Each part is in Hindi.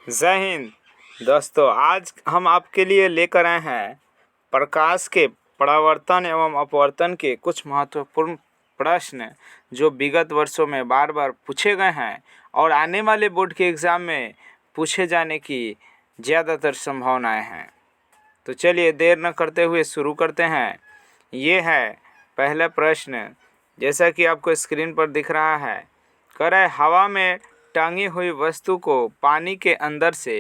जय हिंद दोस्तों। आज हम आपके लिए लेकर आए हैं प्रकाश के परावर्तन एवं अपवर्तन के कुछ महत्वपूर्ण प्रश्न जो विगत वर्षों में बार बार पूछे गए हैं और आने वाले बोर्ड के एग्ज़ाम में पूछे जाने की ज़्यादातर संभावनाएं हैं। तो चलिए देर न करते हुए शुरू करते हैं। ये है पहला प्रश्न, जैसा कि आपको स्क्रीन पर दिख रहा है। कह रहा है हवा में टांगी हुई वस्तु को पानी के अंदर से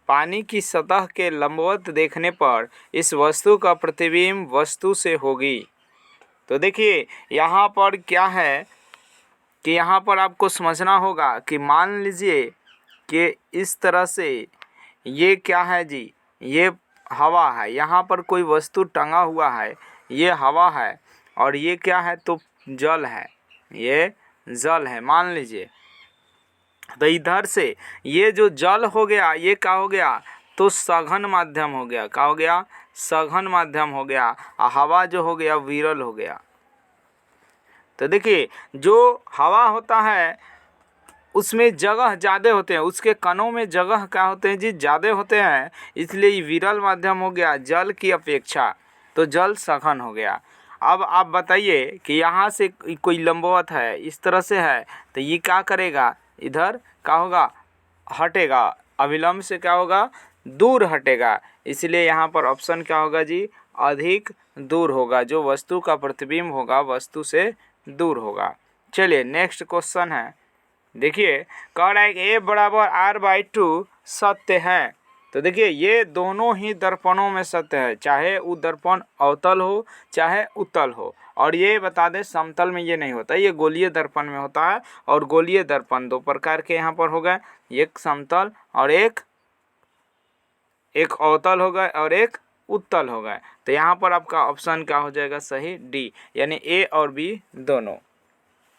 पानी की सतह के लंबवत देखने पर इस वस्तु का प्रतिबिंब वस्तु से होगी। तो देखिए यहाँ पर क्या है कि यहाँ पर आपको समझना होगा कि मान लीजिए कि इस तरह से ये क्या है जी, ये हवा है, यहाँ पर कोई वस्तु टंगा हुआ है, ये हवा है और ये क्या है तो जल है, ये जल है मान लीजिए। तो इधर से ये जो जल हो गया ये क्या हो गया तो सघन माध्यम हो गया। क्या हो गया? सघन माध्यम हो गया। और हवा जो हो गया विरल हो गया। तो देखिए जो हवा होता है उसमें जगह ज़्यादा होते हैं, उसके कणों में जगह क्या होते हैं जी ज़्यादा होते हैं, इसलिए ये विरल माध्यम हो गया जल की अपेक्षा। तो जल सघन हो गया। अब आप बताइए कि यहाँ से कोई लंबवत है, इस तरह से है, तो ये क्या करेगा, इधर क्या होगा हटेगा, अविलंब से क्या होगा दूर हटेगा। इसलिए यहाँ पर ऑप्शन क्या होगा जी अधिक दूर होगा। जो वस्तु का प्रतिबिंब होगा वस्तु से दूर होगा। चलिए नेक्स्ट क्वेश्चन है। देखिए कह रहा है कि ए बराबर r/2 सत्य है। तो देखिए ये दोनों ही दर्पणों में सत्य है, चाहे वो दर्पण अवतल हो चाहे उत्तल हो। और ये बता दें समतल में ये नहीं होता, ये गोलीय दर्पण में होता है। और गोलीय दर्पण दो प्रकार के यहाँ पर हो गए, एक समतल और एक अवतल हो गए और एक उत्तल हो गए। तो यहाँ पर आपका ऑप्शन क्या हो जाएगा सही डी, यानी ए और बी दोनों।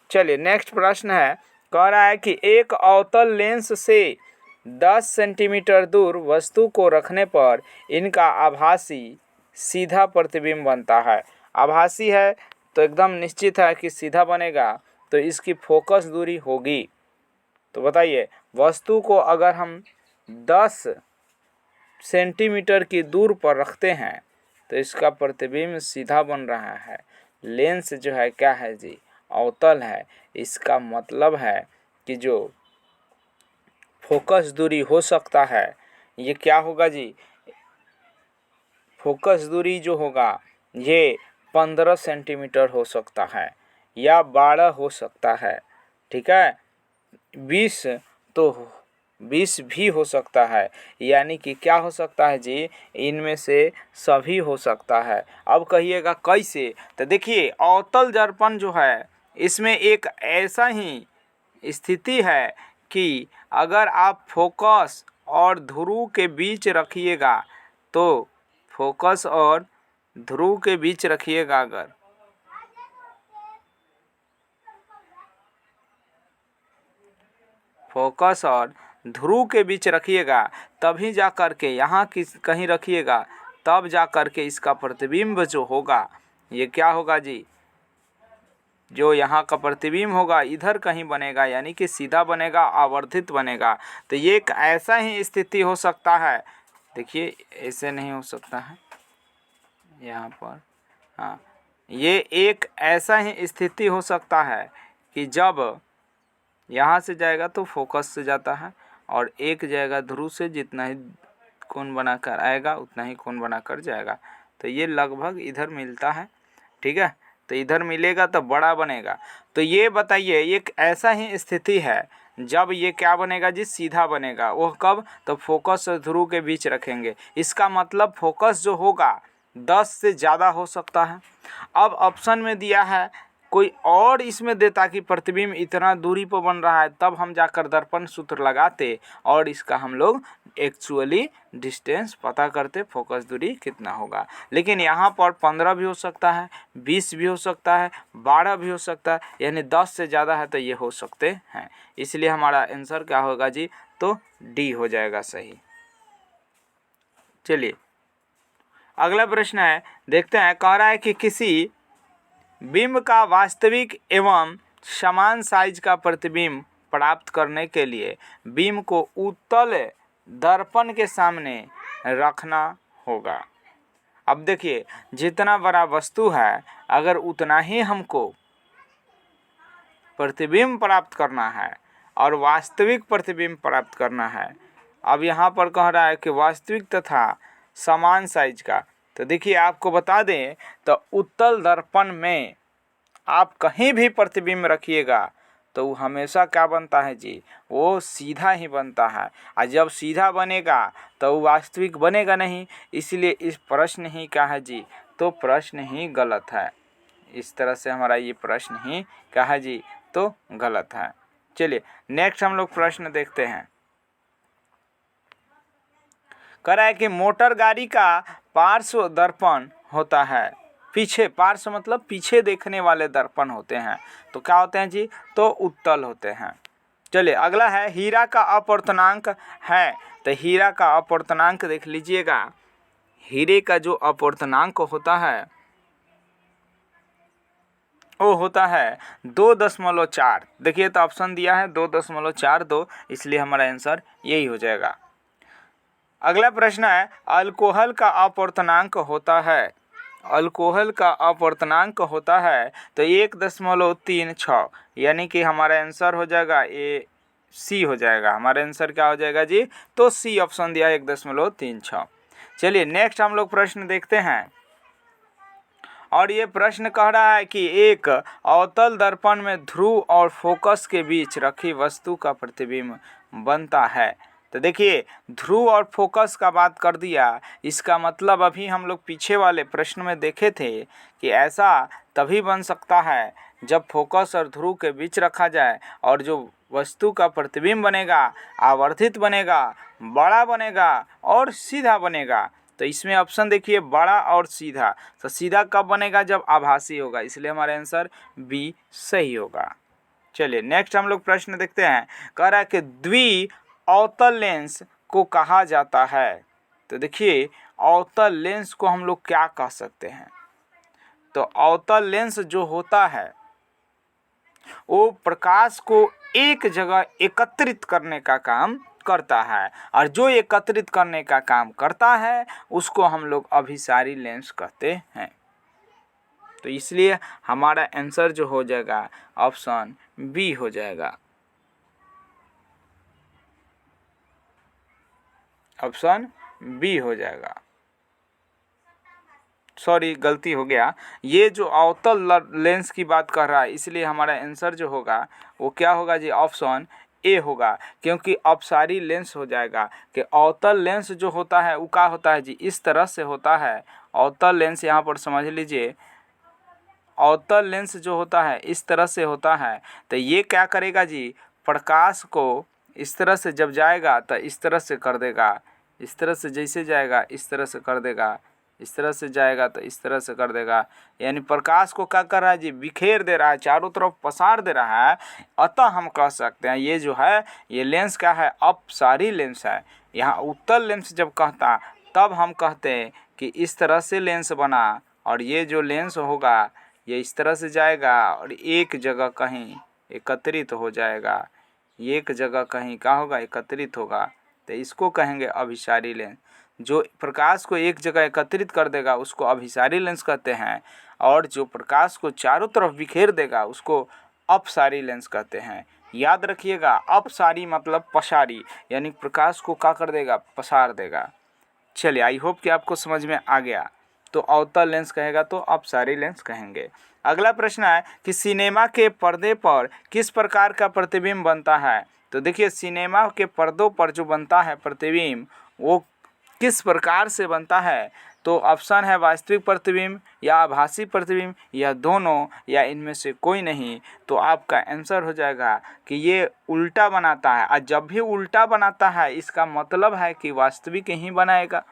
चलिए नेक्स्ट प्रश्न है। कह रहा है कि एक अवतल लेंस से 10 सेंटीमीटर दूर वस्तु को रखने पर इनका आभासी सीधा प्रतिबिंब बनता है। आभासी है तो एकदम निश्चित है कि सीधा बनेगा, तो इसकी फोकस दूरी होगी। तो बताइए वस्तु को अगर हम 10 सेंटीमीटर की दूर पर रखते हैं तो इसका प्रतिबिंब सीधा बन रहा है। लेंस जो है क्या है जी अवतल है। इसका मतलब है कि जो फोकस दूरी हो सकता है ये क्या होगा जी, फोकस दूरी जो होगा ये 15 सेंटीमीटर हो सकता है या 12 हो सकता है, ठीक है। 20 तो 20 भी हो सकता है, यानी कि क्या हो सकता है जी इनमें से सभी हो सकता है। अब कहिएगा कैसे? तो देखिए अवतल दर्पण जो है इसमें एक ऐसा ही स्थिति है कि अगर आप फोकस और ध्रुव के बीच रखिएगा, तो फोकस और ध्रुव के बीच रखिएगा, अगर फोकस और ध्रुव के बीच रखिएगा तभी जा कर के यहाँ कहीं रखिएगा, तब जा कर के इसका प्रतिबिंब जो होगा ये क्या होगा जी, जो यहाँ का प्रतिबिंब होगा इधर कहीं बनेगा, यानी कि सीधा बनेगा, आवर्धित बनेगा। तो ये एक ऐसा ही स्थिति हो सकता है। देखिए ऐसे नहीं हो सकता है यहाँ पर, हाँ ये एक ऐसा ही स्थिति हो सकता है कि जब यहाँ से जाएगा तो फोकस से जाता है और एक जाएगा ध्रुव से, जितना ही कोण बनाकर आएगा उतना ही कोण बनाकर जाएगा। तो ये लगभग इधर मिलता है, ठीक है। तो इधर मिलेगा तो बड़ा बनेगा। तो ये बताइए एक ऐसा ही स्थिति है जब ये क्या बनेगा जी सीधा बनेगा। वो कब? तो फोकस और ध्रुव के बीच रखेंगे। इसका मतलब फोकस जो होगा 10 से ज़्यादा हो सकता है। अब ऑप्शन में दिया है कोई और इसमें देता कि प्रतिबिंब इतना दूरी पर बन रहा है, तब हम जाकर दर्पण सूत्र लगाते और इसका हम लोग एक्चुअली डिस्टेंस पता करते, फोकस दूरी कितना होगा। लेकिन यहाँ पर 15 भी हो सकता है, 20 भी हो सकता है, 12 भी हो सकता है, यानी 10 से ज़्यादा है तो ये हो सकते हैं। इसलिए हमारा आंसर क्या होगा जी, तो डी हो जाएगा सही। चलिए अगला प्रश्न है, देखते हैं। कह रहा है कि किसी बिंब का वास्तविक एवं समान साइज का प्रतिबिंब प्राप्त करने के लिए बिंब को उत्तल दर्पण के सामने रखना होगा। अब देखिए, जितना बड़ा वस्तु है, अगर उतना ही हमको प्रतिबिंब प्राप्त करना है और वास्तविक प्रतिबिंब प्राप्त करना है। अब यहाँ पर कह रहा है कि वास्तविक तथा समान साइज का। तो देखिए, आपको बता दें तो उत्तल दर्पण में आप कहीं भी प्रतिबिंब रखिएगा तो वो हमेशा क्या बनता है जी, वो सीधा ही बनता है। और जब सीधा बनेगा तो वो वास्तविक बनेगा नहीं। इसलिए इस प्रश्न ही क्या है जी, तो प्रश्न ही गलत है। इस तरह से हमारा ये प्रश्न ही क्या है जी, तो गलत है। चलिए नेक्स्ट हम लोग प्रश्न देखते हैं। कह रहा है कि मोटर गाड़ी का पार्श्व दर्पण होता है। पीछे, पार्श्व मतलब पीछे देखने वाले दर्पण होते हैं, तो क्या होते हैं जी, तो उत्तल होते हैं। चलिए अगला है, हीरा का अपवर्तनांक है। तो हीरा का अपवर्तनांक देख लीजिएगा। हीरे का जो अपवर्तनांक होता है वो होता है 2.4। देखिए तो ऑप्शन दिया है 2.42, इसलिए हमारा आंसर यही हो जाएगा। अगला प्रश्न है, अल्कोहल का अपवर्तनांक होता है। अल्कोहल का अपवर्तनांक होता है तो 1.36, यानी कि हमारा आंसर हो जाएगा ए सी हो जाएगा। हमारा आंसर क्या हो जाएगा जी, तो सी ऑप्शन दिया है 1.36। चलिए नेक्स्ट हम लोग प्रश्न देखते हैं। और ये प्रश्न कह रहा है कि एक अवतल दर्पण में ध्रुव और फोकस के बीच रखी वस्तु का प्रतिबिंब बनता है। तो देखिए, ध्रुव और फोकस का बात कर दिया। इसका मतलब अभी हम लोग पीछे वाले प्रश्न में देखे थे कि ऐसा तभी बन सकता है जब फोकस और ध्रुव के बीच रखा जाए और जो वस्तु का प्रतिबिंब बनेगा, आवर्धित बनेगा, बड़ा बनेगा और सीधा बनेगा। तो इसमें ऑप्शन देखिए, बड़ा और सीधा। तो सीधा कब बनेगा, जब आभासी होगा, इसलिए हमारा आंसर बी सही होगा। चलिए नेक्स्ट हम लोग प्रश्न देखते हैं। कह रहा है कि द्वि अवतल लेंस को कहा जाता है। तो देखिए, अवतल लेंस को हम लोग क्या कह सकते हैं, तो अवतल लेंस जो होता है वो प्रकाश को एक जगह एकत्रित करने का काम करता है, और जो एकत्रित करने का काम करता है उसको हम लोग अभिसारी लेंस कहते हैं। तो इसलिए हमारा आंसर जो हो जाएगा ऑप्शन बी हो जाएगा। ऑप्शन बी हो जाएगा। सॉरी, गलती हो गया। ये जो अवतल लेंस की बात कर रहा है, इसलिए हमारा आंसर जो होगा वो क्या होगा जी, ऑप्शन ए होगा। क्योंकि अपसारी लेंस हो जाएगा कि अवतल लेंस जो होता है वो क्या होता है जी, इस तरह से होता है। अवतल लेंस यहाँ पर समझ लीजिए, अवतल लेंस जो होता है इस तरह से होता है। तो ये क्या करेगा जी, प्रकाश को इस तरह से जब जाएगा तो इस तरह से कर देगा, इस तरह से जैसे जाएगा इस तरह से कर देगा, इस तरह से जाएगा तो इस तरह से कर देगा। यानी प्रकाश को क्या कर रहा है जी, बिखेर दे रहा है, चारों तरफ पसार दे रहा है। अतः हम कह सकते हैं ये जो है ये लेंस क्या है, अपसारी लेंस है। यहाँ उत्तल लेंस जब कहता तब हम कहते हैं कि इस तरह से लेंस बना, और ये जो लेंस होगा ये इस तरह से जाएगा और एक जगह कहीं एकत्रित हो जाएगा, एक जगह कहीं क्या होगा, एकत्रित होगा। तो इसको कहेंगे अभिसारी लेंस। जो प्रकाश को एक जगह एकत्रित कर देगा उसको अभिसारी लेंस कहते हैं, और जो प्रकाश को चारों तरफ बिखेर देगा उसको अपसारी लेंस कहते हैं। याद रखिएगा, अपसारी मतलब पसारी, यानी प्रकाश को क्या कर देगा, पसार देगा। चलिए, आई होप कि आपको समझ में आ गया। तो अवतल लेंस कहेगा तो अपसारी लेंस कहेंगे। अगला प्रश्न है कि सिनेमा के पर्दे पर किस प्रकार का प्रतिबिंब बनता है। तो देखिए, सिनेमा के पर्दों पर जो बनता है प्रतिबिंब वो किस प्रकार से बनता है। तो ऑप्शन है वास्तविक प्रतिबिंब या आभासी प्रतिबिंब या दोनों या इनमें से कोई नहीं। तो आपका आंसर हो जाएगा कि ये उल्टा बनाता है, और जब भी उल्टा बनाता है इसका मतलब है कि वास्तविक ही बनाएगा।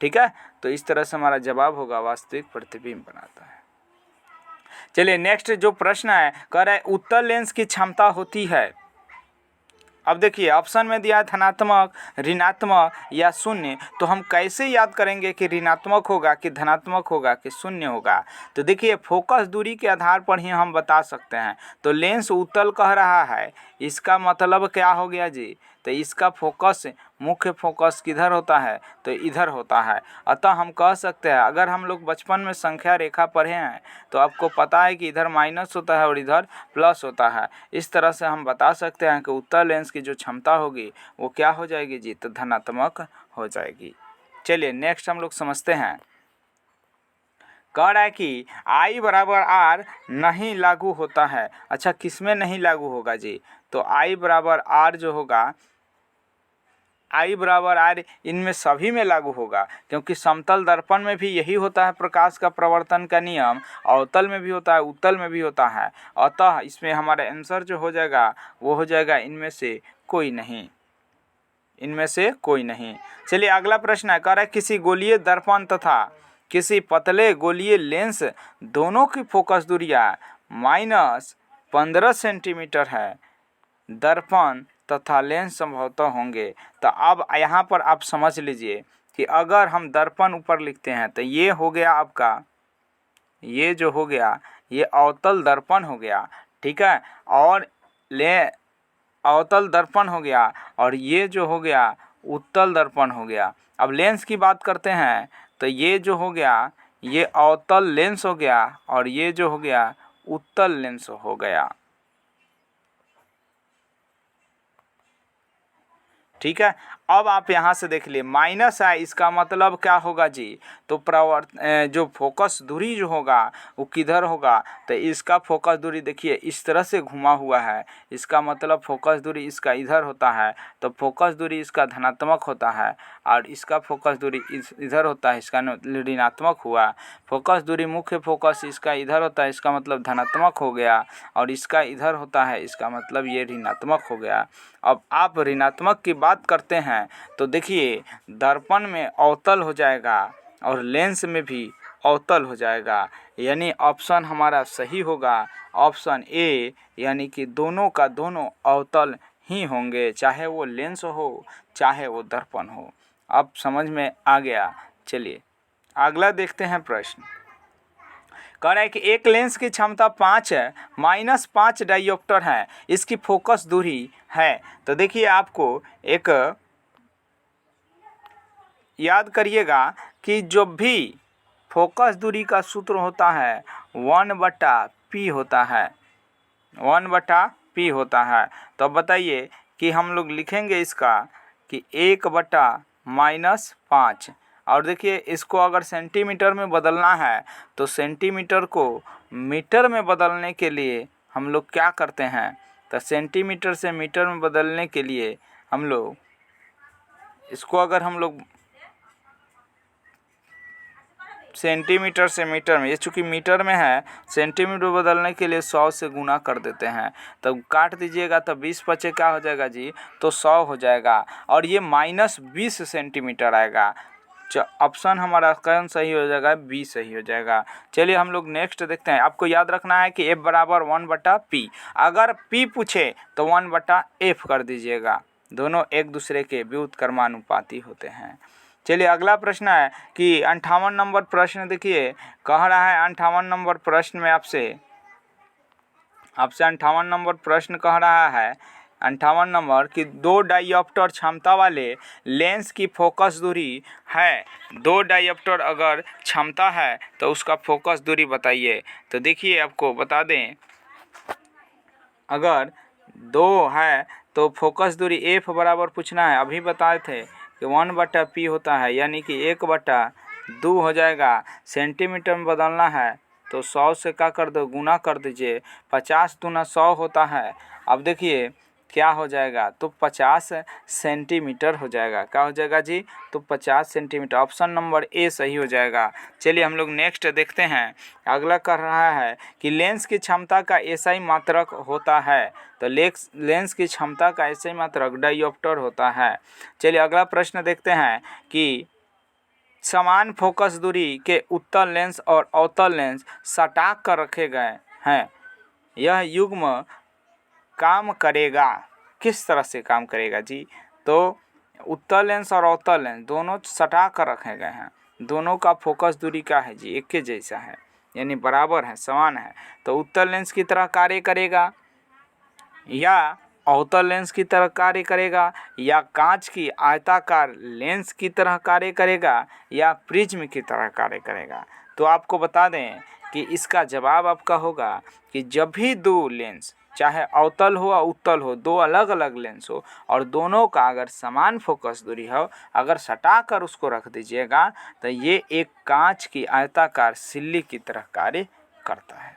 ठीक है, तो इस तरह से हमारा जवाब होगा वास्तविक प्रतिबिंब बनाता है। चलिए नेक्स्ट जो प्रश्न है, कह रहा है उत्तल लेंस की क्षमता होती है। अब देखिए, ऑप्शन में दिया है धनात्मक, ऋणात्मक या शून्य। तो हम कैसे याद करेंगे कि ऋणात्मक होगा कि धनात्मक होगा कि शून्य होगा। तो देखिए, फोकस दूरी के आधार पर ही हम बता सकते हैं। तो लेंस उत्तल कह रहा है, इसका मतलब क्या हो गया जी, तो इसका फोकस मुख्य फोकस किधर होता है, तो इधर होता है। अतः हम कह सकते हैं, अगर हम लोग बचपन में संख्या रेखा पढ़े हैं तो आपको पता है कि इधर माइनस होता है और इधर प्लस होता है। इस तरह से हम बता सकते हैं कि उत्तल लेंस की जो क्षमता होगी वो क्या हो जाएगी जी, तो धनात्मक हो जाएगी। चलिए नेक्स्ट हम लोग समझते हैं। कह रहा है कि I बराबर R नहीं लागू होता है। अच्छा, किस में नहीं लागू होगा जी, तो I बराबर R जो होगा, I बराबर R इनमें सभी में लागू होगा, क्योंकि समतल दर्पण में भी यही होता है प्रकाश का प्रवर्तन का नियम, अवतल में भी होता है, उत्तल में भी होता है। अतः इसमें हमारा आंसर जो हो जाएगा वो हो जाएगा इनमें से कोई नहीं, इनमें से कोई नहीं। चलिए अगला प्रश्न है, कह रहा है किसी गोलीय दर्पण तथा किसी पतले गोलीय लेंस दोनों की फोकस दूरियां -15 सेंटीमीटर है। दर्पण तथा लेंस संभवतः होंगे। तो अब यहाँ पर आप समझ लीजिए कि अगर हम दर्पण ऊपर लिखते हैं तो ये हो गया आपका, ये जो हो गया ये अवतल दर्पण हो गया, ठीक है, और अवतल दर्पण हो गया, और ये जो हो गया उत्तल दर्पण हो गया। अब लेंस की बात करते हैं तो ये जो हो गया ये अवतल लेंस हो गया, और ये जो हो गया उत्तल लेंस हो गया, ठीक है। अब आप यहाँ से देख लिए माइनस है, इसका मतलब क्या होगा जी, तो जो फोकस दूरी जो होगा वो किधर होगा, तो इसका फोकस दूरी देखिए इस तरह से घुमा हुआ है, इसका मतलब फोकस दूरी इसका इधर होता है, तो फोकस दूरी इसका धनात्मक होता है, और इसका फोकस दूरी इधर होता है, इसका ऋणात्मक हुआ। फोकस दूरी मुख्य फोकस इसका इधर होता है, इसका मतलब धनात्मक हो गया, और इसका इधर होता है, इसका मतलब ये ऋणात्मक हो गया। अब आप ऋणात्मक की बात करते हैं तो देखिए दर्पण में अवतल हो जाएगा और लेंस में भी अवतल हो जाएगा, यानी ऑप्शन हमारा सही होगा ऑप्शन ए, यानी कि दोनों का दोनों अवतल ही होंगे, चाहे वो लेंस हो चाहे वो दर्पण हो। अब समझ में आ गया। चलिए अगला देखते हैं प्रश्न। कह रहा है कि एक लेंस की क्षमता 5 है, -5 डायोप्टर है, इसकी फोकस दूरी है। तो देखिए आपको एक याद करिएगा कि जो भी फोकस दूरी का सूत्र होता है 1/p होता है, 1/p होता है। तो अब बताइए कि हम लोग लिखेंगे इसका कि 1/-5, और देखिए इसको अगर सेंटीमीटर में बदलना है तो सेंटीमीटर को मीटर में बदलने के लिए हम लोग क्या करते हैं, तो सेंटीमीटर से मीटर में बदलने के लिए हम लोग इसको अगर हम लोग सेंटीमीटर से मीटर में, ये चूँकि मीटर में है, सेंटीमीटर बदलने के लिए 100 से गुना कर देते हैं, तो काट दीजिएगा तो 20 बचे क्या हो जाएगा जी, तो 100 हो जाएगा, और ये -20 सेंटीमीटर आएगा। ऑप्शन हमारा कौन सही हो जाएगा, बी सही हो जाएगा। चलिए हम लोग नेक्स्ट देखते हैं। आपको याद रखना है कि F बराबर 1/p, अगर P पूछे तो 1/f कर दीजिएगा, दोनों एक दूसरे के व्युत्क्रमानुपाती होते हैं। चलिए अगला प्रश्न है कि 58 नंबर प्रश्न देखिए, कह रहा है 58 नंबर प्रश्न में आपसे 58 नंबर प्रश्न कह रहा है 58 नंबर कि 2 डायोप्टर क्षमता वाले लेंस की फोकस दूरी है। 2 डायोप्टर अगर क्षमता है तो उसका फोकस दूरी बताइए। तो देखिए आपको बता दें, अगर 2 है तो फोकस दूरी F बराबर पूछना है, अभी बताए थे कि 1/p होता है, यानी कि 1/2 हो जाएगा। सेंटीमीटर में बदलना है तो 100 से क्या कर दो, गुना कर दीजिए, 50 दूना 100 होता है। अब देखिए क्या हो जाएगा, तो 50 सेंटीमीटर हो जाएगा। क्या हो जाएगा जी, तो 50 सेंटीमीटर। ऑप्शन नंबर ए सही हो जाएगा। चलिए हम लोग नेक्स्ट देखते हैं। अगला कर रहा है कि लेंस की क्षमता का एसआई मात्रक होता है। तो लेंस की क्षमता का एसआई मात्रक डायोप्टर होता है। चलिए अगला प्रश्न देखते हैं कि समान फोकस दूरी के उत्तल लेंस और अवतल लेंस सटा कर रखे गए हैं, यह युग्म काम करेगा। किस तरह से काम करेगा जी, तो उत्तल लेंस और अवतल लेंस दोनों सटा कर रखे गए हैं, दोनों का फोकस दूरी क्या है जी, एक के जैसा है, यानी बराबर है, समान है। तो उत्तल लेंस की तरह कार्य करेगा या अवतल लेंस की तरह कार्य करेगा, या कांच की आयताकार लेंस की तरह कार्य करेगा, या प्रिज्म की तरह कार्य करेगा। तो आपको बता दें कि इसका जवाब आपका होगा कि जब भी दो लेंस, चाहे अवतल हो या उत्तल हो, दो अलग अलग लेंस हो और दोनों का अगर समान फोकस दूरी हो, अगर सटा कर उसको रख दीजिएगा तो ये एक कांच की आयताकार सिल्ली की तरह कार्य करता है।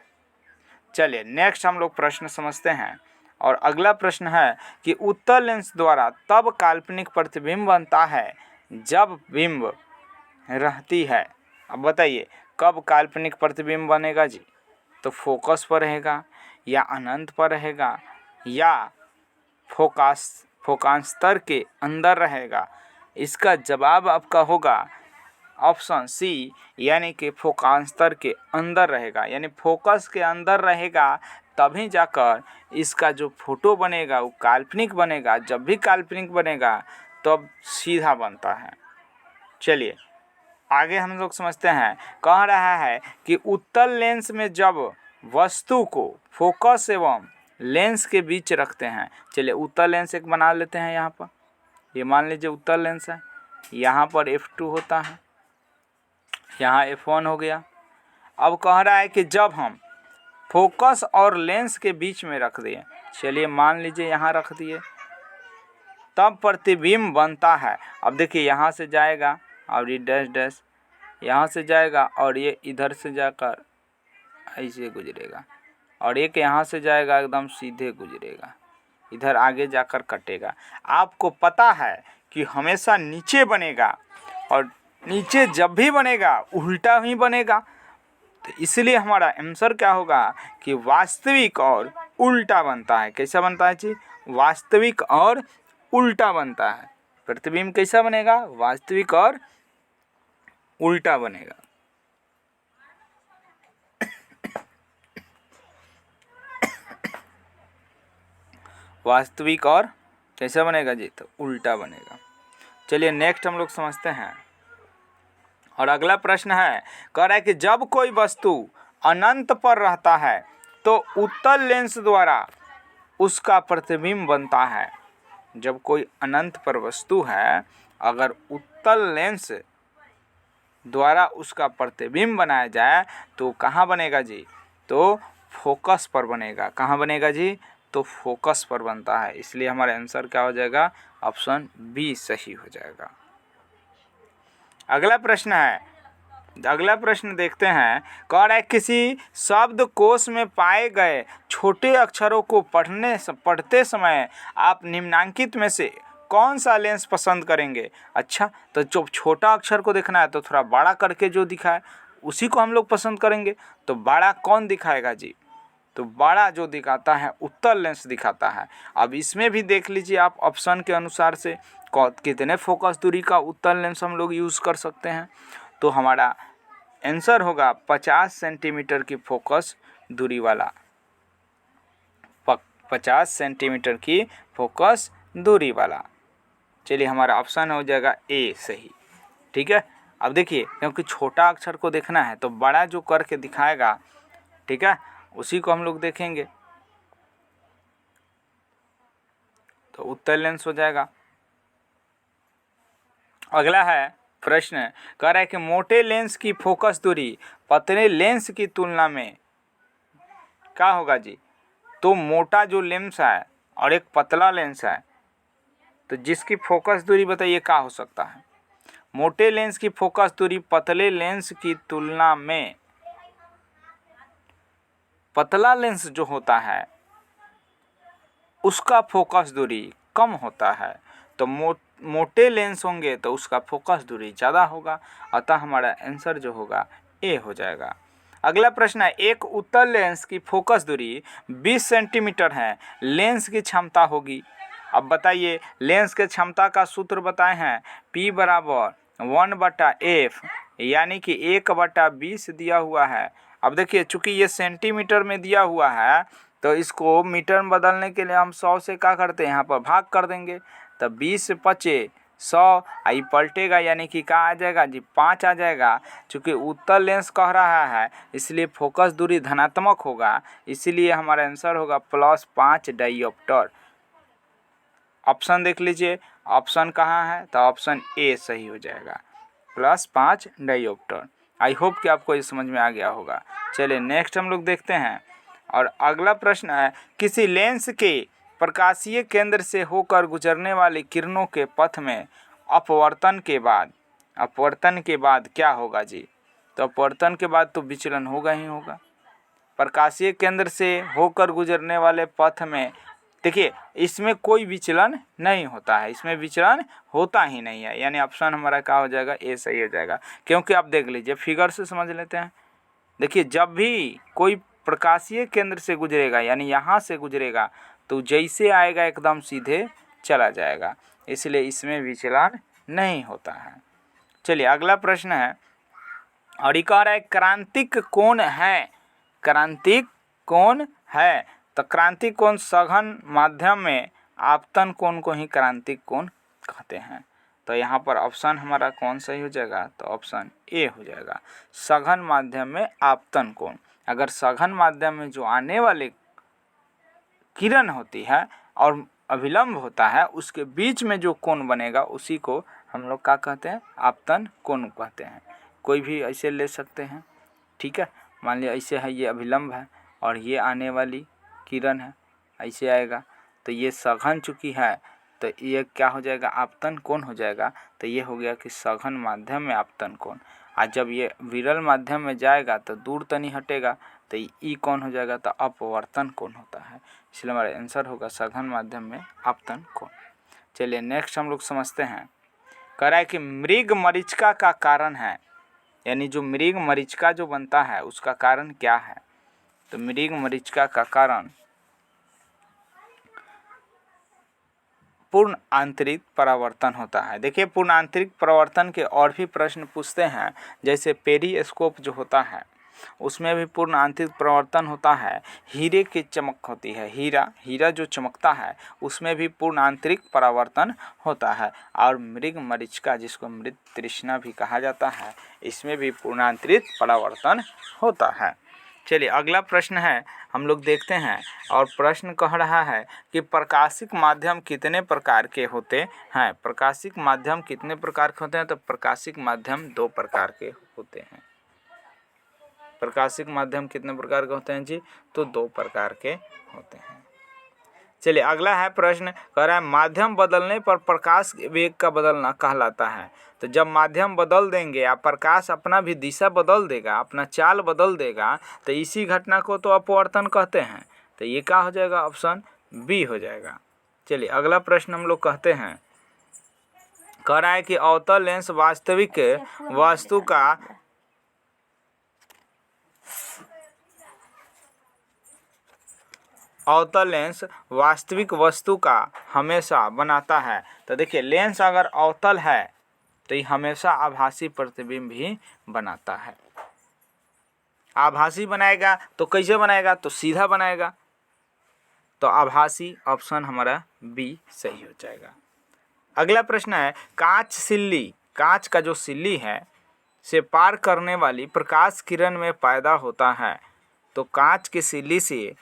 चलिए नेक्स्ट हम लोग प्रश्न समझते हैं। और अगला प्रश्न है कि उत्तल लेंस द्वारा तब काल्पनिक प्रतिबिंब बनता है जब बिंब रहती है। अब बताइए कब काल्पनिक प्रतिबिंब बनेगा जी? तो फोकस पर रहेगा, या अनंत पर रहेगा, या फोकांतर के अंदर रहेगा। इसका जवाब आपका होगा ऑप्शन सी, यानी कि फोकांतर के अंदर रहेगा, यानी फोकस के अंदर रहेगा तभी जाकर इसका जो फोटो बनेगा वो काल्पनिक बनेगा। जब भी काल्पनिक बनेगा तब सीधा बनता है। चलिए आगे हम लोग समझते हैं। कह रहा है कि उत्तल लेंस में जब वस्तु को फोकस एवं लेंस के बीच रखते हैं। चलिए उत्तल लेंस एक बना लेते हैं। यहाँ पर ये मान लीजिए उत्तल लेंस है, यहाँ पर f2 होता है, यहाँ f1 हो गया। अब कह रहा है कि जब हम फोकस और लेंस के बीच में रख दिए, चलिए मान लीजिए यहाँ रख दिए, तब प्रतिबिंब बनता है। अब देखिए यहाँ से जाएगा और ये डैश डैश यहाँ से जाएगा और ये इधर से जाकर ऐसे गुजरेगा, और एक यहाँ से जाएगा एकदम सीधे गुजरेगा, इधर आगे जाकर कटेगा। आपको पता है कि हमेशा नीचे बनेगा, और नीचे जब भी बनेगा उल्टा ही बनेगा। तो इसलिए हमारा आंसर क्या होगा कि वास्तविक और उल्टा बनता है। कैसा बनता है जी? वास्तविक और उल्टा बनता है। प्रतिबिंब कैसा बनेगा? वास्तविक और उल्टा बनेगा। वास्तविक और कैसा बनेगा जी? तो उल्टा बनेगा। चलिए नेक्स्ट हम लोग समझते हैं। और अगला प्रश्न है, कह रहा है कि जब कोई वस्तु अनंत पर रहता है तो उत्तल लेंस द्वारा उसका प्रतिबिंब बनता है। जब कोई अनंत पर वस्तु है, अगर उत्तल लेंस द्वारा उसका प्रतिबिंब बनाया जाए तो कहाँ बनेगा जी? तो फोकस पर बनेगा। कहाँ बनेगा जी? तो फोकस पर बनता है। इसलिए हमारा आंसर क्या हो जाएगा? ऑप्शन बी सही हो जाएगा। अगला प्रश्न है, अगला प्रश्न देखते हैं। कह रहा है किसी शब्दकोश में पाए गए छोटे अक्षरों को पढ़ते समय आप निम्नांकित में से कौन सा लेंस पसंद करेंगे? अच्छा, तो जो छोटा अक्षर को देखना है तो थोड़ा बड़ा करके जो दिखाए उसी को हम लोग पसंद करेंगे। तो बड़ा कौन दिखाएगा जी? तो बड़ा जो दिखाता है उत्तल लेंस दिखाता है। अब इसमें भी देख लीजिए आप ऑप्शन के अनुसार से कितने फोकस दूरी का उत्तल लेंस हम लोग यूज़ कर सकते हैं। तो हमारा आंसर होगा 50 सेंटीमीटर की फोकस दूरी वाला, 50 सेंटीमीटर की फोकस दूरी वाला। चलिए हमारा ऑप्शन हो जाएगा ए सही। ठीक है। अब देखिए क्योंकि छोटा अक्षर को देखना है तो बड़ा जो करके दिखाएगा, ठीक है, उसी को हम लोग देखेंगे। तो उत्तल लेंस हो जाएगा। अगला है प्रश्न, कह रहा है कि मोटे लेंस की फोकस दूरी पतले लेंस की तुलना में क्या होगा जी? तो मोटा जो लेंस है और एक पतला लेंस है, तो जिसकी फोकस दूरी बताइए क्या हो सकता है? मोटे लेंस की फोकस दूरी पतले लेंस की तुलना में, पतला लेंस जो होता है उसका फोकस दूरी कम होता है, तो मोटे लेंस होंगे तो उसका फोकस दूरी ज़्यादा होगा। अतः हमारा आंसर जो होगा ए हो जाएगा। अगला प्रश्न है, एक उत्तल लेंस की फोकस दूरी 20 सेंटीमीटर है, लेंस की क्षमता होगी। अब बताइए लेंस के क्षमता का सूत्र बताए हैं, P बराबर 1/f, यानी कि 1/20 दिया हुआ है। अब देखिए चूंकि ये सेंटीमीटर में दिया हुआ है तो इसको मीटर में बदलने के लिए हम 100 से क्या करते हैं, यहाँ पर भाग कर देंगे। तब 20 × 5 = 100, आई पलटेगा यानी कि क्या आ जाएगा जी? 5 आ जाएगा। चूँकि उत्तल लेंस कह रहा है इसलिए फोकस दूरी धनात्मक होगा, इसीलिए हमारा आंसर होगा +5 डायोप्टर। ऑप्शन देख लीजिए, ऑप्शन कहाँ है, तो ऑप्शन ए सही हो जाएगा, +5 डाइऑप्टर। आई होप कि आपको ये समझ में आ गया होगा। चलिए नेक्स्ट हम लोग देखते हैं, और अगला प्रश्न है, किसी लेंस के प्रकाशीय केंद्र से होकर गुजरने वाली किरणों के पथ में अपवर्तन के बाद क्या होगा जी? तो अपवर्तन के बाद तो विचलन होगा ही होगा। प्रकाशीय केंद्र से होकर गुजरने वाले पथ में देखिए इसमें कोई विचलन नहीं होता है, इसमें विचलन होता ही नहीं है, यानी ऑप्शन हमारा क्या हो जाएगा, ए सही हो जाएगा। क्योंकि आप देख लीजिए, फिगर से समझ लेते हैं। देखिए जब भी कोई प्रकाशीय केंद्र से गुजरेगा, यानी यहाँ से गुजरेगा, तो जैसे आएगा एकदम सीधे चला जाएगा, इसलिए इसमें विचलन नहीं होता है। चलिए अगला प्रश्न है, और ये कह रहा है क्रांतिक कोण है, क्रांतिक कोण है, तो क्रांतिक कोण सघन माध्यम में आपतन कोण को ही क्रांतिक कोण कहते हैं। तो यहाँ पर ऑप्शन हमारा कौन सही हो जाएगा, तो ऑप्शन ए हो जाएगा, सघन माध्यम में आपतन कोण। अगर सघन माध्यम में जो आने वाले किरण होती है और अभिलंब होता है, उसके बीच में जो कोण बनेगा उसी को हम लोग क्या कहते हैं, आपतन कोण कहते हैं। कोई भी ऐसे ले सकते हैं, ठीक है। मान लिया ऐसे है, ये अभिलंब है और ये आने वाली किरण है, ऐसे आएगा, तो ये सघन चूँकि है तो ये क्या हो जाएगा, आपतन कोण हो जाएगा। तो ये हो गया कि सघन माध्यम में आपतन कोण। आज जब ये विरल माध्यम में जाएगा तो दूर तो नहीं हटेगा, तो ई कौन हो जाएगा, तो अपवर्तन कोण होता है। इसलिए हमारा आंसर होगा सघन माध्यम में आपतन कोण। चलिए नेक्स्ट हम लोग समझते हैं, कह रहा है कि मृग मरीचिका का कारण है, यानी जो मृग मरीचिका जो बनता है उसका कारण क्या है? तो मृग मरीचिका का कारण पूर्ण आंतरिक परावर्तन होता है। देखिए पूर्ण आंतरिक परावर्तन के और भी प्रश्न पूछते हैं, जैसे पेरिस्कोप जो होता है उसमें भी पूर्ण आंतरिक परावर्तन होता है। हीरे की चमक होती है, हीरा जो चमकता है उसमें भी पूर्ण आंतरिक परावर्तन होता है। और मृग मरीचिका जिसको मृत तृष्णा भी कहा जाता है, इसमें भी पूर्ण आंतरिक परावर्तन होता है। चलिए अगला प्रश्न है, हम लोग देखते हैं, और प्रश्न कह रहा है कि प्रकाशिक माध्यम कितने प्रकार के होते हैं? प्रकाशिक माध्यम कितने प्रकार के होते हैं? तो प्रकाशिक माध्यम 2 प्रकार के होते हैं। प्रकाशिक माध्यम कितने प्रकार के होते हैं जी? तो 2 प्रकार के होते हैं। चलिए अगला है प्रश्न, कह रहा है माध्यम बदलने पर प्रकाश वेग का बदलना कहलाता है। तो जब माध्यम बदल देंगे या प्रकाश अपना भी दिशा बदल देगा, अपना चाल बदल देगा, तो इसी घटना को तो अपवर्तन कहते हैं। तो ये क्या हो जाएगा, ऑप्शन बी हो जाएगा। चलिए अगला प्रश्न हम लोग कहते हैं, कह रहा है कि अवतल लेंस वास्तविक वस्तु का अवतल लेंस वास्तविक वस्तु का हमेशा बनाता है। तो देखिए लेंस अगर अवतल है तो ये हमेशा आभासी प्रतिबिंब ही बनाता है। आभासी बनाएगा तो कैसे बनाएगा, तो सीधा बनाएगा, तो आभासी ऑप्शन हमारा बी सही हो जाएगा। अगला प्रश्न है, कांच का जो सिल्ली है से पार करने वाली प्रकाश किरण में पैदा होता है। तो कांच की सिल्ली से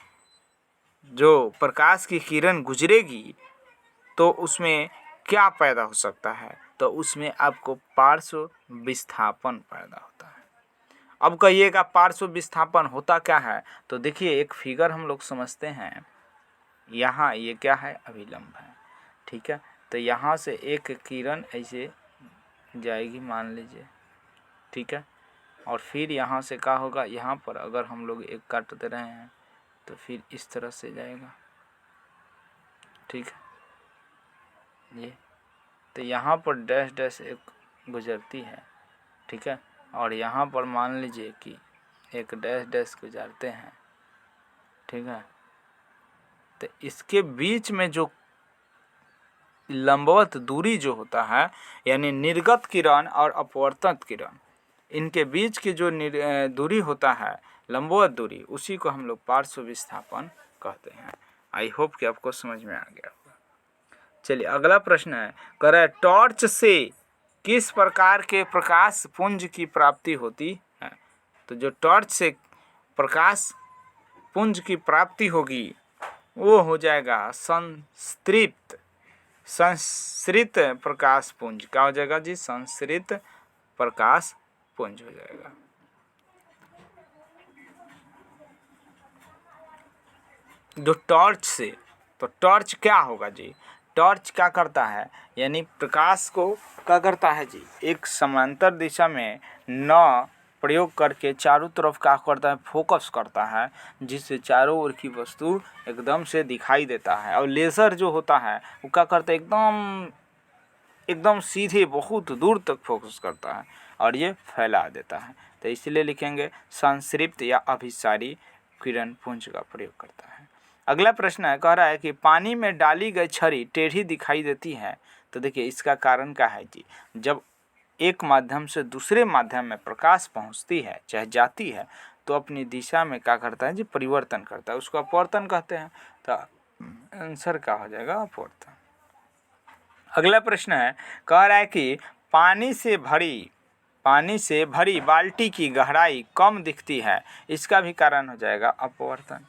जो प्रकाश की किरण गुजरेगी तो उसमें क्या पैदा हो सकता है, तो उसमें आपको पार्श्व विस्थापन पैदा होता है। अब कहिएगा पार्श्व विस्थापन होता क्या है, तो देखिए एक फिगर हम लोग समझते हैं। यहाँ ये क्या है, अभिलंब है, ठीक है। तो यहाँ से एक किरण ऐसे जाएगी मान लीजिए, ठीक है, और फिर यहाँ से क्या होगा, यहाँ पर अगर हम लोग एक काट दे रहे हैं तो फिर इस तरह से जाएगा, ठीक है। ये तो यहाँ पर डैश डैश एक गुजरती है, ठीक है, और यहाँ पर मान लीजिए कि एक डैश डैश गुजरते हैं, ठीक है। तो इसके बीच में जो लंबवत दूरी जो होता है, यानी निर्गत किरण और अपवर्तित किरण, इनके बीच की जो दूरी होता है, लंबवत दूरी, उसी को हम लोग पार्श्व विस्थापन कहते हैं। आई होप कि आपको समझ में आ गया होगा। चलिए अगला प्रश्न है, कह रहा है टॉर्च से किस प्रकार के प्रकाश पुंज की प्राप्ति होती है? तो जो टॉर्च से प्रकाश पुंज की प्राप्ति होगी वो हो जाएगा संतृप्त संश्रित प्रकाश पुंज। क्या हो जाएगा जी? संश्रित प्रकाश पुंज हो जाएगा। जो टॉर्च से, तो टॉर्च क्या होगा जी? टॉर्च क्या करता है, यानी प्रकाश को क्या करता है जी? एक समांतर दिशा में न प्रयोग करके चारों तरफ क्या करता है? फोकस करता है, जिससे चारों ओर की वस्तु एकदम से दिखाई देता है। और लेज़र जो होता है वो क्या करता है? एकदम सीधे बहुत दूर तक फोकस करता है और ये फैला देता है। तो इसलिए लिखेंगे संश्रिप्त या अभिसारी किरण पुंज का प्रयोग करता है। अगला प्रश्न है, कह रहा है कि पानी में डाली गई छड़ी टेढ़ी दिखाई देती है। तो देखिए इसका कारण क्या है जी? जब एक माध्यम से दूसरे माध्यम में प्रकाश पहुंचती है, चाहे जाती है, तो अपनी दिशा में क्या करता है जी? परिवर्तन करता है, उसको अपवर्तन कहते हैं। तो आंसर क्या हो जाएगा? अपवर्तन। अगला प्रश्न है, कह रहा है कि पानी से भरी बाल्टी की गहराई कम दिखती है, इसका भी कारण हो जाएगा अपवर्तन।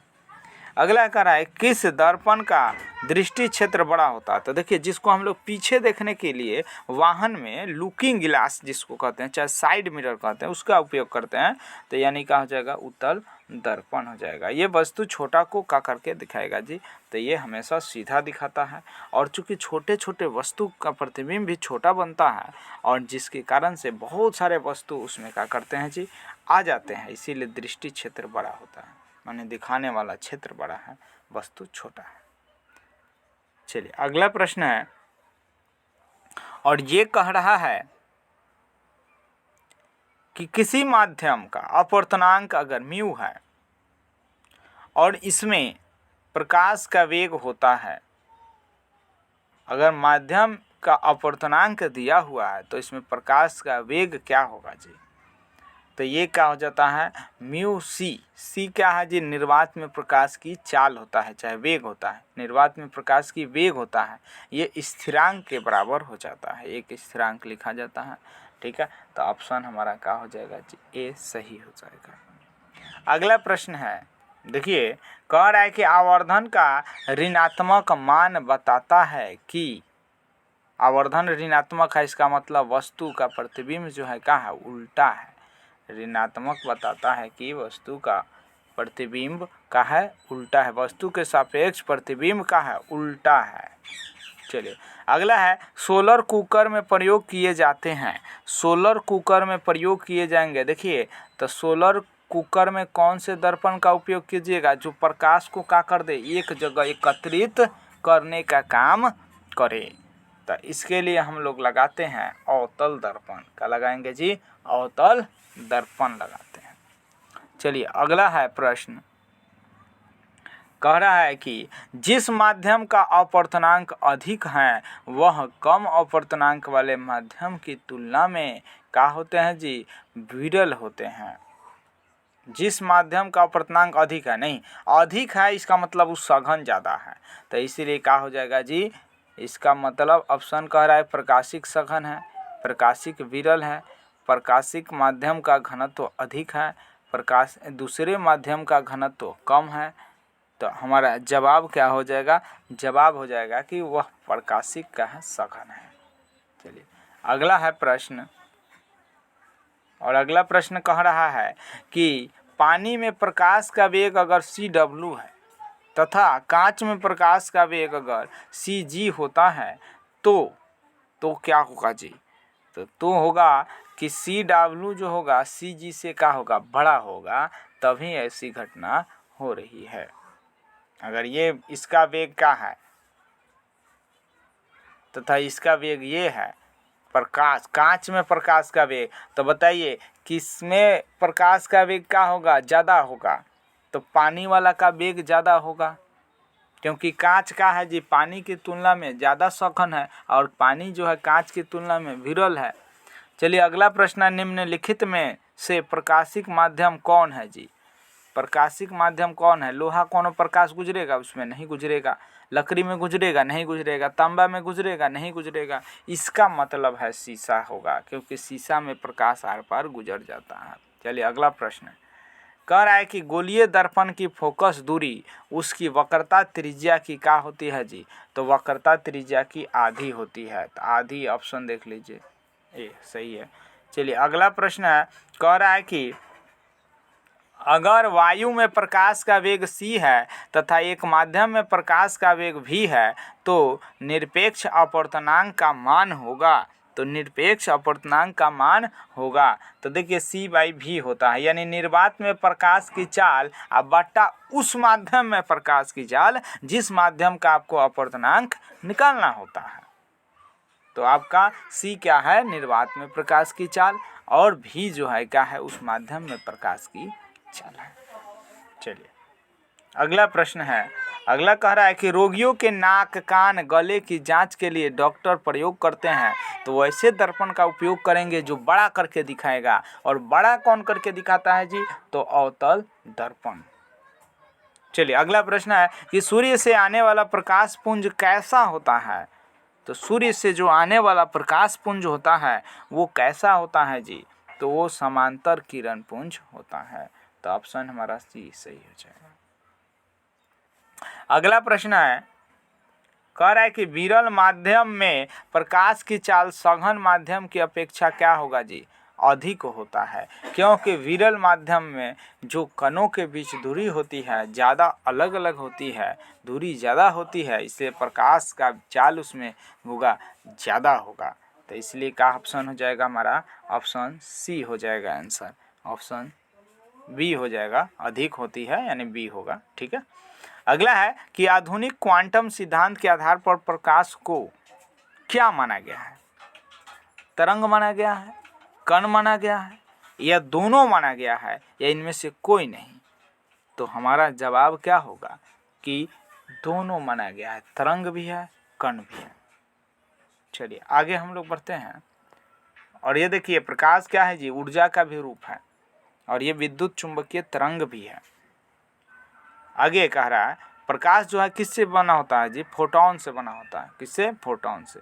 अगला कह रहा है, किस दर्पण का दृष्टि क्षेत्र बड़ा होता है? तो देखिए जिसको हम लोग पीछे देखने के लिए वाहन में लुकिंग गिलास जिसको कहते हैं, चाहे साइड मिरर कहते हैं, उसका उपयोग करते हैं। तो यानी क्या हो जाएगा? उत्तल दर्पण हो जाएगा। ये वस्तु छोटा को क्या करके दिखाएगा जी? तो ये हमेशा सीधा दिखाता है। और चूंकि छोटे छोटे वस्तु का प्रतिबिंब भी छोटा बनता है, और जिसके कारण से बहुत सारे वस्तु उसमें क्या करते हैं जी? आ जाते हैं, इसीलिए दृष्टि क्षेत्र बड़ा होता है, माने दिखाने वाला क्षेत्र बड़ा है, वस्तु छोटा है। चलिए अगला प्रश्न है, और ये कह रहा है कि किसी माध्यम का अपवर्तनांक अगर म्यू है और इसमें प्रकाश का वेग होता है, अगर माध्यम का अपवर्तनांक दिया हुआ है तो इसमें प्रकाश का वेग क्या होगा जी? तो ये क्या हो जाता है? Mu C. सी क्या है जी? निर्वात में प्रकाश की चाल होता है, चाहे वेग होता है, निर्वात में प्रकाश की वेग होता है, ये स्थिरांक के बराबर हो जाता है, एक स्थिरांक लिखा जाता है। ठीक है, तो ऑप्शन हमारा क्या हो जाएगा जी? ए सही हो जाएगा। अगला प्रश्न है, देखिए कह रहा है कि आवर्धन का ऋणात्मक मान बताता है कि, आवर्धन ऋणात्मक है, इसका मतलब वस्तु का प्रतिबिंब जो है क्या है? उल्टा है। ऋणात्मक बताता है कि वस्तु का प्रतिबिंब का है उल्टा है, वस्तु के सापेक्ष प्रतिबिंब का है उल्टा है। चलिए अगला है, सोलर कुकर में प्रयोग किए जाते हैं। सोलर कुकर में प्रयोग किए जाएंगे, देखिए तो सोलर कुकर में कौन से दर्पण का उपयोग कीजिएगा? जो प्रकाश को क्या कर दे? एक जगह एकत्रित करने का काम करे। तो इसके लिए हम लोग लगाते हैं अवतल दर्पण। क्या लगाएंगे जी? अवतल दर्पण लगाते हैं। चलिए अगला है प्रश्न, कह रहा है कि जिस माध्यम का अपवर्तनांक अधिक है वह कम अपवर्तनांक वाले माध्यम की तुलना में क्या होते हैं जी? विरल होते हैं। जिस माध्यम का अपवर्तनांक अधिक है, नहीं अधिक है इसका मतलब उस सघन ज़्यादा है, तो इसीलिए क्या हो जाएगा जी? इसका मतलब ऑप्शन कह रहा है प्रकाशिक सघन है, प्रकाशिक विरल है, प्रकाशिक माध्यम का घनत्व अधिक है, प्रकाश दूसरे माध्यम का घनत्व कम है। तो हमारा जवाब क्या हो जाएगा? जवाब हो जाएगा कि वह प्रकाशिक का है, सघन है। चलिए अगला है प्रश्न, और अगला प्रश्न कह रहा है कि पानी में प्रकाश का वेग अगर CW है तथा कांच में प्रकाश का वेग अगर CG होता है तो क्या होगा जी? तो होगा कि CW जो होगा CG से क्या होगा? बड़ा होगा, तभी ऐसी घटना हो रही है। अगर ये इसका वेग क्या है तथा इसका वेग ये है, प्रकाश कांच में प्रकाश का वेग, तो बताइए किसमें प्रकाश का वेग क्या होगा? ज़्यादा होगा। तो पानी वाला का वेग ज़्यादा होगा, क्योंकि कांच का है जी पानी की तुलना में ज़्यादा सघन है, और पानी जो है कांच की तुलना में विरल है। चलिए अगला प्रश्न, निम्नलिखित में से प्रकाशिक माध्यम कौन है जी? प्रकाशिक माध्यम कौन है? लोहा कोनो प्रकाश गुजरेगा? उसमें नहीं गुजरेगा। लकड़ी में गुजरेगा? नहीं गुजरेगा। तांबा में गुजरेगा? नहीं गुजरेगा। इसका मतलब है शीशा होगा, क्योंकि शीशा में प्रकाश आर पार गुजर जाता है। चलिए अगला प्रश्न, कह रहा है कि गोलीय दर्पण की फोकस दूरी उसकी वक्रता त्रिज्या की क्या होती है जी? तो वक्रता त्रिज्या की आधी होती है। तो आधी ऑप्शन देख लीजिए, ये सही है। चलिए अगला प्रश्न है, कह रहा है कि अगर वायु में प्रकाश का वेग c है तथा एक माध्यम में प्रकाश का वेग v है तो निरपेक्ष अपवर्तनांक का मान होगा। तो निरपेक्ष अपवर्तनांक का मान होगा तो देखिए c/v होता है, यानी निर्वात में प्रकाश की चाल अब बट्टा उस माध्यम में प्रकाश की चाल जिस माध्यम का आपको अपवर्तनांक निकालना होता है। तो आपका c क्या है? निर्वात में प्रकाश की चाल, और v जो है क्या है? उस माध्यम में प्रकाश की चाल है। चलिए अगला प्रश्न है, अगला कह रहा है कि रोगियों के नाक, कान, गले की जांच के लिए डॉक्टर प्रयोग करते हैं तो वैसे दर्पण का उपयोग करेंगे जो बड़ा करके दिखाएगा। और बड़ा कौन करके दिखाता है जी? तो अवतल दर्पण। चलिए अगला प्रश्न है कि सूर्य से आने वाला प्रकाश पुंज कैसा होता है? तो सूर्य से जो आने वाला प्रकाश पुंज होता है वो कैसा होता है जी? तो वो समांतर किरण पुंज होता है। तो ऑप्शन हमारा सी सही हो जाएगा। अगला प्रश्न है, कह रहा है कि विरल माध्यम में प्रकाश की चाल सघन माध्यम की अपेक्षा क्या होगा जी? अधिक होता है, क्योंकि विरल माध्यम में जो कणों के बीच दूरी होती है ज़्यादा अलग अलग होती है, दूरी ज़्यादा होती है, इसलिए प्रकाश का चाल उसमें होगा ज़्यादा होगा। तो इसलिए क्या ऑप्शन हो जाएगा हमारा? ऑप्शन सी हो जाएगा आंसर। ऑप्शन बी हो जाएगा, अधिक होती है यानी बी होगा। ठीक है। अगला है कि आधुनिक क्वांटम सिद्धांत के आधार पर प्रकाश को क्या माना गया है? तरंग माना गया है, कण माना गया है, या दोनों माना गया है, या इनमें से कोई नहीं? तो हमारा जवाब क्या होगा कि दोनों माना गया है, तरंग भी है, कण भी है। चलिए आगे हम लोग बढ़ते हैं। और ये देखिए प्रकाश क्या है जी? ऊर्जा का भी रूप है, और ये विद्युत चुंबकीय तरंग भी है। आगे कह रहा है प्रकाश जो है किससे बना होता है जी? फोटोन से बना होता है। किससे? फोटोन से।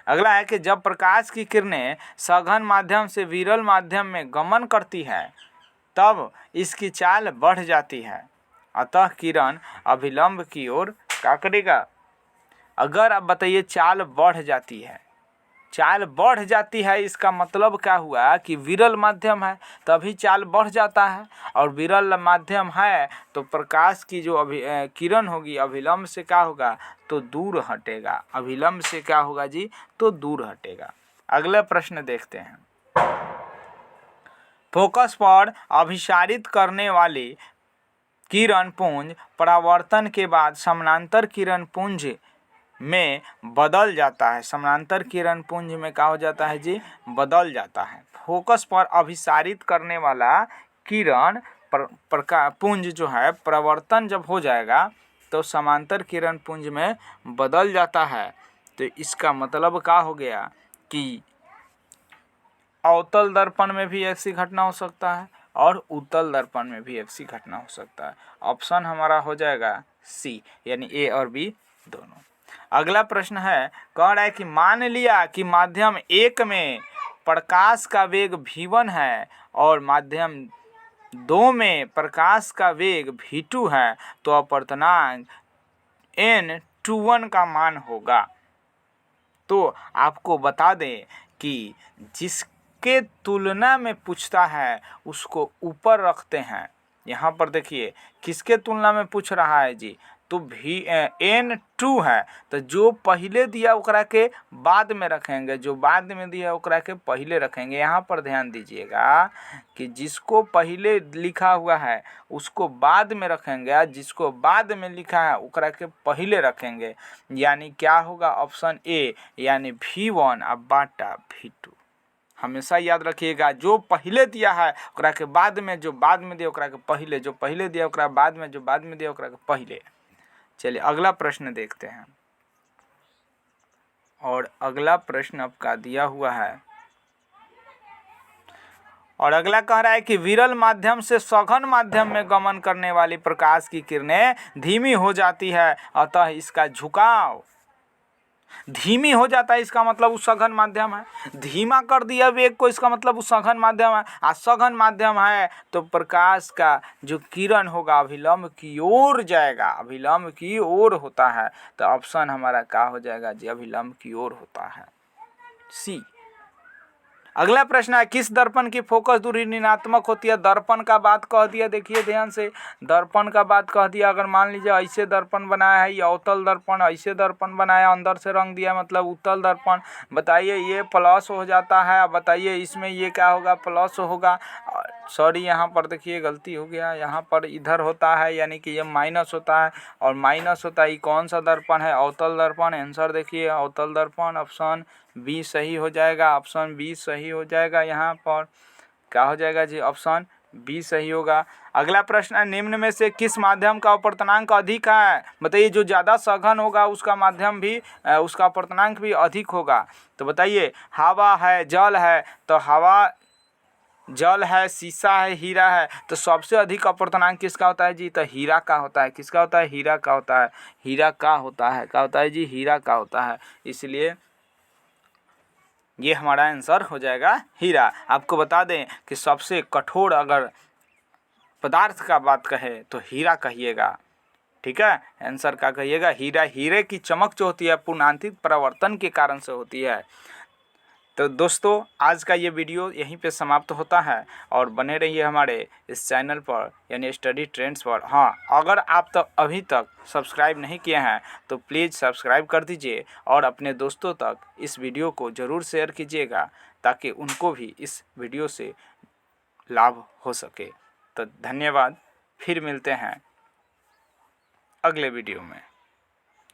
अगला है कि जब प्रकाश की किरणें सघन माध्यम से विरल माध्यम में गमन करती है तब इसकी चाल बढ़ जाती है, अतः किरण अभिलंब की ओर क्या करेगा? अगर आप बताइए चाल बढ़ जाती है, चाल बढ़ जाती है, इसका मतलब क्या हुआ कि विरल माध्यम है तभी चाल बढ़ जाता है, और विरल माध्यम है तो प्रकाश की जो किरण होगी अभिलंब से क्या होगा? तो दूर हटेगा। अभिलंब से क्या होगा जी? तो दूर हटेगा। अगला प्रश्न देखते हैं। फोकस पर अभिसारित करने वाली किरण पुंज परावर्तन के बाद समानांतर किरण पुंज में बदल जाता है। समानांतर किरण पुंज में क्या हो जाता है जी? बदल जाता है। फोकस पर अभिसारित करने वाला किरण पुंज जो है परावर्तन जब हो जाएगा तो समांतर किरण पुंज में बदल जाता है। तो इसका मतलब क्या हो गया कि अवतल दर्पण में भी ऐसी घटना हो सकता है और उत्तल दर्पण में भी ऐसी घटना हो सकता है। ऑप्शन हमारा हो जाएगा सी, यानी ए और बी दोनों। अगला प्रश्न है, कह रहा है कि मान लिया कि माध्यम 1 में प्रकाश का वेग v1 है और माध्यम 2 में प्रकाश का वेग v2 है तो अपवर्तनांक n21 का मान होगा। तो आपको बता दें कि जिसके तुलना में पूछता है उसको ऊपर रखते हैं। यहाँ पर देखिए किसके तुलना में पूछ रहा है जी? तो n2 है, तो जो पहले दिया ओकरा के बाद में रखेंगे, जो बाद में दिया ओकरा के पहले रखेंगे। यहाँ पर ध्यान दीजिएगा कि जिसको पहले लिखा हुआ है उसको बाद में रखेंगे, जिसको बाद में लिखा है ओकरा के पहले रखेंगे। यानी क्या होगा? ऑप्शन ए, यानी v1 अब बाटा v2। हमेशा याद रखिएगा, जो पहले दिया है ओकरा के बाद में, जो बाद में दिया ओकरा के पहले, जो पहले दिया ओकरा बाद में, जो बाद में दिया ओकरा के पहले। चलिए अगला प्रश्न देखते हैं। और अगला प्रश्न आपका दिया हुआ है, और अगला कह रहा है कि विरल माध्यम से सघन माध्यम में गमन करने वाली प्रकाश की किरणें धीमी हो जाती है, अतः इसका झुकाव धीमी हो जाता है इसका मतलब वो सघन माध्यम है। धीमा कर दिया वेग को इसका मतलब वो सघन माध्यम है। सघन माध्यम है तो प्रकाश का जो किरण होगा अभिलंब की ओर जाएगा, अभिलंब की ओर होता है। तो ऑप्शन हमारा क्या हो जाएगा जी, अभिलंब की ओर होता है, सी। अगला प्रश्न है, किस दर्पण की फोकस दूरी ऋणात्मक होती है? दर्पण का बात कह दिया, देखिए ध्यान से, दर्पण का बात कह दिया। अगर मान लीजिए ऐसे दर्पण बनाया है, ये अवतल दर्पण, ऐसे दर्पण बनाया, अंदर से रंग दिया मतलब उत्तल दर्पण। बताइए ये प्लस हो जाता है, अब बताइए इसमें ये क्या होगा, प्लस होगा। सॉरी यहाँ पर देखिए गलती हो गया, यहाँ पर इधर होता है यानी कि ये माइनस होता है और माइनस होता है। ये कौन सा दर्पण है? अवतल दर्पण। आंसर देखिए अवतल दर्पण, ऑप्शन बी सही हो जाएगा, ऑप्शन बी सही हो जाएगा। यहाँ पर क्या हो जाएगा जी, ऑप्शन बी सही होगा। अगला प्रश्न है, निम्न में से किस माध्यम का अपवर्तनांक अधिक है? बताइए जो ज़्यादा सघन होगा उसका माध्यम भी उसका अपवर्तनांक भी अधिक होगा। तो बताइए हवा है, जल है, तो हवा, जल है, शीशा है, हीरा है, तो सबसे अधिक अपवर्तनांक किसका होता है जी? तो हीरा का होता है। किसका होता है? हीरा का होता है। हीरा का होता है, क्या होता है जी? हीरा का होता है। इसलिए ये हमारा आंसर हो जाएगा हीरा। आपको बता दें कि सबसे कठोर अगर पदार्थ का बात कहे तो हीरा कहिएगा, ठीक है, आंसर क्या कहिएगा? हीरा। हीरे की चमक जो होती है पूर्णांतिक परावर्तन के कारण से होती है। तो दोस्तों आज का ये वीडियो यहीं पे समाप्त होता है और बने रहिए हमारे इस चैनल पर यानी स्टडी ट्रेंड्स पर। हाँ, अगर आप अभी तक सब्सक्राइब नहीं किए हैं तो प्लीज़ सब्सक्राइब कर दीजिए और अपने दोस्तों तक इस वीडियो को ज़रूर शेयर कीजिएगा ताकि उनको भी इस वीडियो से लाभ हो सके। तो धन्यवाद, फिर मिलते हैं अगले वीडियो में।